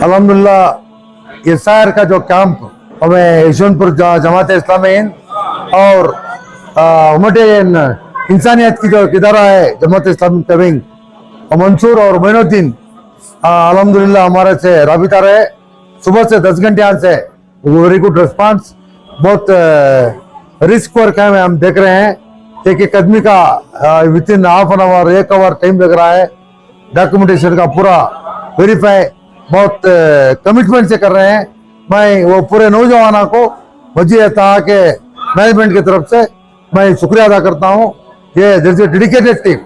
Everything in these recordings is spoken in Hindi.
अल्हम्दुलिल्लाह एसआईआर का जो कैंप हमें यशवंतपुर जमात इस्लामी हिंद और हुमटेन इंसानियत की जो इदारा है जमात इस्लामी तबींग मंसूर और मोइनुद्दीन अल्हम्दुलिल्लाह हमारे से राबिता रहे। सुबह से 10 घंटे आज से वेरी गुड रिस्पांस। बहुत रिस्क वर्क है, हम देख रहे हैं एक आदमी का with in half an hour 1 hour time लग रहा है। डॉक्यूमेंटेशन का पूरा वेरीफाई बहुत कमिटमेंट से कर रहे हैं। मैं वो पूरे नौजवानों को वजीर के मैनेजमेंट की तरफ से मैं शुक्रिया अदा करता हूँ। ये डेडिकेटेड टीम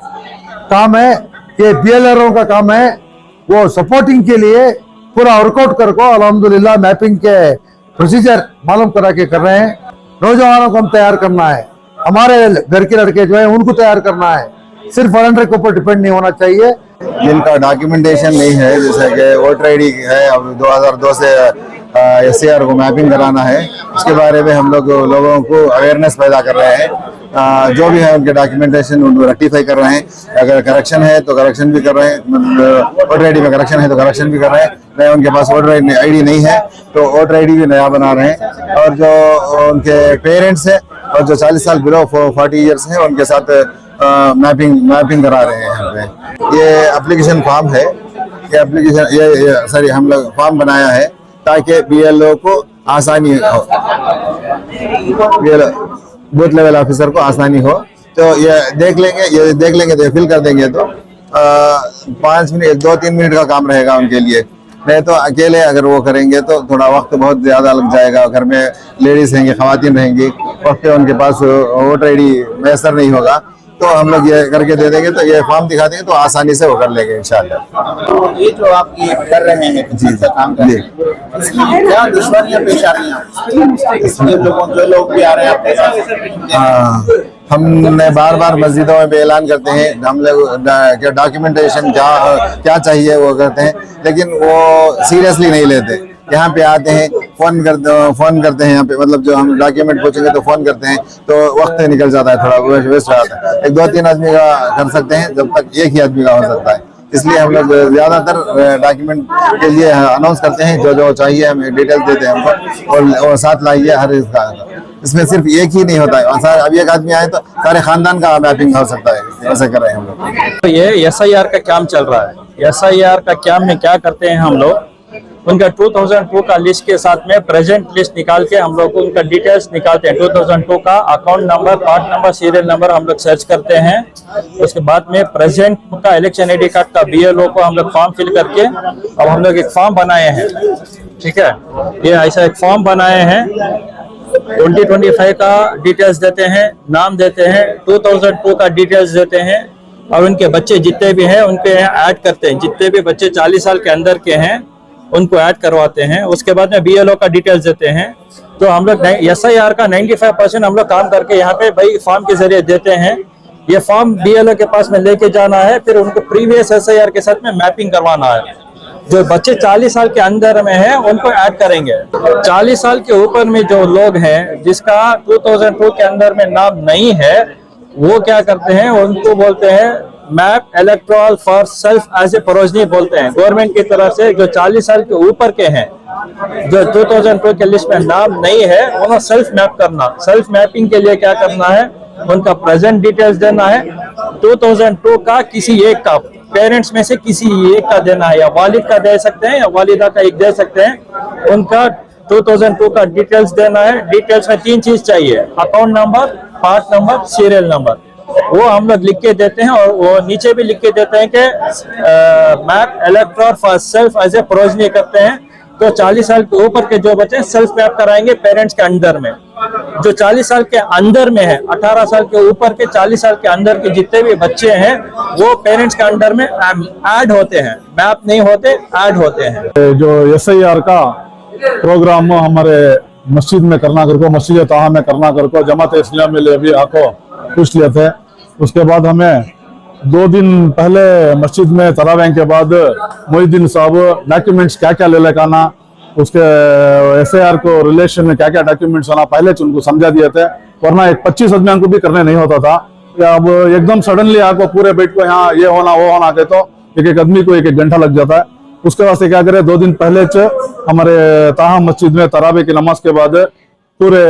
काम है, ये बीएलआरओ का काम है। वो सपोर्टिंग के लिए पूरा वर्कआउट करको अल्हम्दुलिल्लाह मैपिंग के प्रोसीजर मालूम करा के कर रहे हैं। नौजवानों को हम तैयार करना है, हमारे घर के लड़के जो है उनको तैयार करना है। सिर्फ वॉलंटियर के ऊपर डिपेंड नहीं होना चाहिए। जिनका डॉक्यूमेंटेशन नहीं है, जैसे कि वोटर आईडी है, अब 2002 से एसआईआर को मैपिंग कराना है, उसके बारे में हम लोगों को अवेयरनेस पैदा कर रहे हैं। जो भी है उनके डॉक्यूमेंटेशन उनको रेक्टिफाई कर रहे हैं। अगर करेक्शन है तो करेक्शन भी कर रहे हैं, वोटर आईडी में करेक्शन है तो करेक्शन भी कर रहे हैं। नहीं उनके पास वोटर आईडी नहीं है तो वोटर आईडी भी नया बना रहे हैं। और जो उनके पेरेंट्स हैं और जो 40 साल बिलो 40 ईयर्स हैं उनके साथ मैपिंग करा रहे हैं यहाँ पे। ये एप्लीकेशन फॉर्म है, ये एप्लीकेशन ये हम लोग फॉर्म बनाया है ताकि बीएलओ को आसानी हो, बूथ लेवल ऑफिसर को आसानी हो। तो ये देख लेंगे तो फिल कर देंगे तो 5 मिनट 2-3 मिनट का काम रहेगा उनके लिए। नहीं तो अकेले अगर वो करेंगे तो थोड़ा वक्त बहुत ज़्यादा लग जाएगा। घर में लेडीज रहेंगी, खवातीन रहेंगी, वक्त उनके पास वोटर आईडी मैसर नहीं होगा। तो हम लोग ये करके दे देंगे, तो ये फॉर्म दिखा देंगे तो आसानी से वो कर लेंगे इंशाल्लाह। तो ये जो आप ये कर रहे हैं जी काम कर रहे हैं, इसमें क्या दुश्वारियां पेश आ रही हैं? जो लोग भी आ रहे हैं आपके साथ? हाँ, हमने बार मस्जिदों में भी ऐलान करते हैं, हम लोग डॉक्यूमेंटेशन क्या चाहिए वो करते हैं, लेकिन वो सीरियसली नहीं लेते। यहाँ पे आते हैं, फोन करते हैं यहाँ पे, मतलब जो हम डॉक्यूमेंट पूछेंगे तो फोन करते हैं, तो वक्त निकल जाता है, थोड़ा वेस्ट हो जाता है। 1-2-3 आदमी का कर सकते हैं, जब तक एक ही आदमी का हो सकता है। इसलिए हम लोग ज्यादातर डॉक्यूमेंट के लिए अनाउंस करते हैं, जो चाहिए हमें डिटेल्स देते हैं हमको, और साथ लाइए हर इसका। इसमें सिर्फ एक ही नहीं होता है, अब एक आदमी आए तो सारे खानदान का मैपिंग हो सकता है। ऐसे कर रहे हैं हम लोग। तो ये एसआईआर का काम चल रहा है। एसआईआर का काम में क्या करते हैं हम लोग, उनका 2002 का लिस्ट के साथ में प्रेजेंट लिस्ट निकाल के हम लोग उनका डिटेल्स निकालते हैं। 2002 का account number, part number, serial number हम लोग सर्च करते हैं। उसके बाद में प्रेजेंट का इलेक्शन आईडी कार्ड का बीएलओ को हम लोग फॉर्म फिल करके अब हम लोग एक फॉर्म बनाए हैं। ठीक है, ये ऐसा एक फॉर्म बनाए हैं। 2025 का डिटेल्स देते हैं, नाम देते हैं, 2002 का डिटेल्स देते हैं, और उनके बच्चे जितने भी हैं उनके ऐड करते हैं। जितने भी बच्चे 40 साल के अंदर के हैं उनको ऐड करवाते हैं। उसके बाद में बीएलओ का डिटेल्स देते हैं। तो हम लोग एसआईआर का 95% हम लोग काम करके यहाँ पे भाई फॉर्म के जरिए देते हैं। ये फॉर्म बीएलओ के पास में लेके जाना है, फिर उनको प्रीवियस एसआईआर के साथ में मैपिंग करवाना है। जो बच्चे 40 साल के अंदर में हैं उनको ऐड करेंगे। 40 साल के ऊपर में जो लोग हैं जिसका 2002 के अंदर में नाम नहीं है, वो क्या करते हैं, उनको बोलते हैं map electoral for self as a progeny बोलते हैं। गवर्नमेंट की तरफ से जो 40 साल के ऊपर के हैं, जो 2002 के लिस्ट में नाम नहीं है, उन्हें सेल्फ मैप करना। सेल्फ मैपिंग के लिए क्या करना है, उनका प्रेजेंट डिटेल्स देना है। 2002 का किसी एक का, पेरेंट्स में से किसी एक का देना है, या वालिद का दे सकते हैं या वालिदा का एक दे सकते हैं। उनका 2002 का डिटेल्स देना है। डिटेल्स में 3 चीज चाहिए, account number, part number, serial number. वो हम लोग लिख के देते हैं, और वो नीचे भी लिख के देते हैं कि map electoral for self as a progeny करते हैं। तो 40 साल के ऊपर के जो बच्चे सेल्फ मैप कराएंगे पेरेंट्स के अंडर में। जो 40 साल के अंदर में है, 18 साल के ऊपर के 40 साल के अंदर के जितने भी बच्चे हैं वो पेरेंट्स के अंडर में ऐड होते हैं, मैप नहीं होते, ऐड होते हैं। जो एसआईआर का प्रोग्राम हमारे मस्जिद में करना करको, मस्जिद ताहा में करना करको, जमात इस्लामी में अभी आको पूछ लिए थे। उसके बाद हमें 2 दिन पहले मस्जिद में तरावीह के बाद मोइनुद्दीन साहब डॉक्यूमेंट्स क्या क्या ले लेना, उसके एसआईआर को रिलेशन में क्या क्या डॉक्यूमेंट्स होना, पहले उनको समझा दिए थे। वरना एक 25 आदमियों को भी करने नहीं होता था। अब एकदम सडनली आपको पूरे बेट को यहाँ ये होना वो होना के तो एक आदमी को 1-1 घंटा लग जाता है। उसके वास्ते क्या करे, 2 दिन पहले हमारे ताहा मस्जिद में तरावी की नमाज के बाद पूरे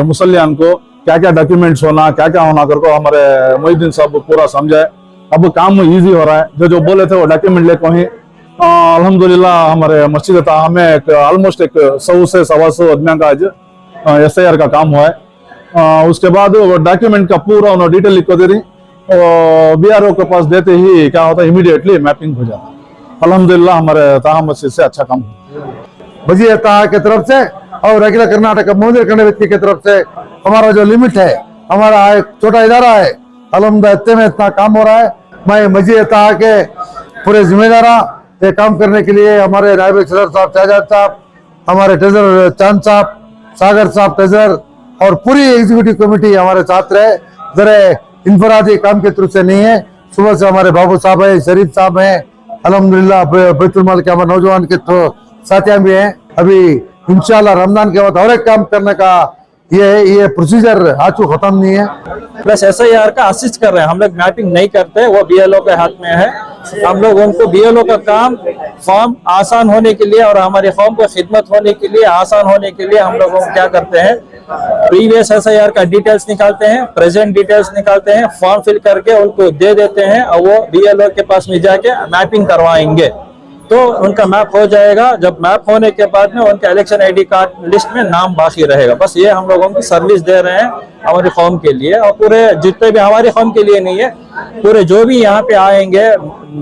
मुसल्लियान को क्या क्या डॉक्यूमेंट्स होना, क्या क्या होना करके हमारे मोहिद्दीन साहब पूरा समझाए। अब काम इजी हो रहा है, जो बोले थे वो डॉक्यूमेंट लेकर ही अल्हम्दुलिल्लाह हमारे मस्जिद ताहा में ऑलमोस्ट 100 से 125 आदमियों का आज SIR का काम हुआ है। उसके बाद वो डॉक्यूमेंट का पूरा उन्होंने डिटेल लिख को दे रही, BRO के पास देते ही क्या होता है, इमीडिएटली मैपिंग हो जाता है। अल्हम्दुलिल्लाह हमारे ताहा मस्जिद से अच्छा काम हुआ। वजीर ताहा की तरफ से और अखिल कर्नाटक मोदी करने व्यक्ति की तरफ से हमारा जो लिमिट है, हमारा एक छोटा इदारा है, अल्हम्दुलिल्लाह इतने में इतना काम हो रहा है। मैं वजीर ताहा के पूरे जिम्मेदारा ये काम करने के लिए हमारे नायब सदर साहब शहजाद साहब, हमारे ट्रेजरर चांद साहब, सागर साहब ट्रेजरर और पूरी एग्जीक्यूटिव कमेटी हमारे साथ रहे। जरा इनफरादी काम के थ्रू से नहीं है, सुबह से हमारे बाबू साहब है, शरीफ साहब है, अल्हम्दुलिल्लाह बैतुल माल के हमारे नौजवान के साथियां भी हैं। अभी इंशाल्लाह रमजान के बाद और एक काम करने का ये प्रोसीजर आज खत्म नहीं है। प्लस SIR का असिस्ट कर रहे हैं, हम लोग मैपिंग नहीं करते, वो BLO के हाथ में है। हम लोग उनको BLO का काम फॉर्म आसान होने के लिए और हमारे फॉर्म को खिदमत होने के लिए, आसान होने के लिए हम लोग क्या करते हैं, प्रीवियस SIR का डिटेल्स निकालते हैं, प्रेजेंट डिटेल्स निकालते हैं, फॉर्म फिल करके उनको दे देते हैं और वो BLO के पास में जाके मैपिंग करवाएंगे तो उनका मैप हो जाएगा। जब मैप होने के बाद में उनका इलेक्शन ID कार्ड लिस्ट में नाम बाकी रहेगा। बस ये हम लोगों की सर्विस दे रहे हैं हमारे फॉर्म के लिए, और पूरे जितने भी हमारे फॉर्म के लिए नहीं है, पूरे जो भी यहाँ पे आएंगे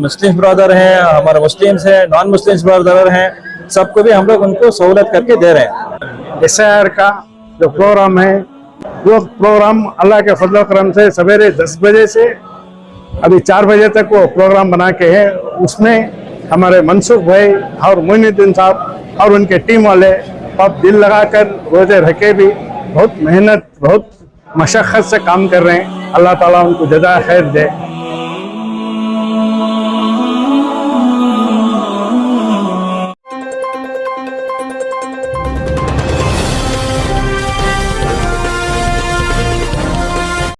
मुस्लिम ब्रदर हैं, हमारे मुस्लिम्स हैं, नॉन मुस्लिम्स ब्रदर हैं, सबको भी हम लोग उनको सहूलत करके दे रहे हैं। SIR का जो प्रोग्राम है, वो प्रोग्राम अल्लाह के फजल करम से सवेरे 10 बजे से अभी 4 बजे तक वो प्रोग्राम बना के है। उसमें हमारे मनसूख भाई और मोइनुद्दीन साहब और उनके टीम वाले अब दिल लगाकर रोजे रह के भी बहुत मेहनत, बहुत मशक्क़त से काम कर रहे हैं। अल्लाह ताला उनको जज़ा खैर दे।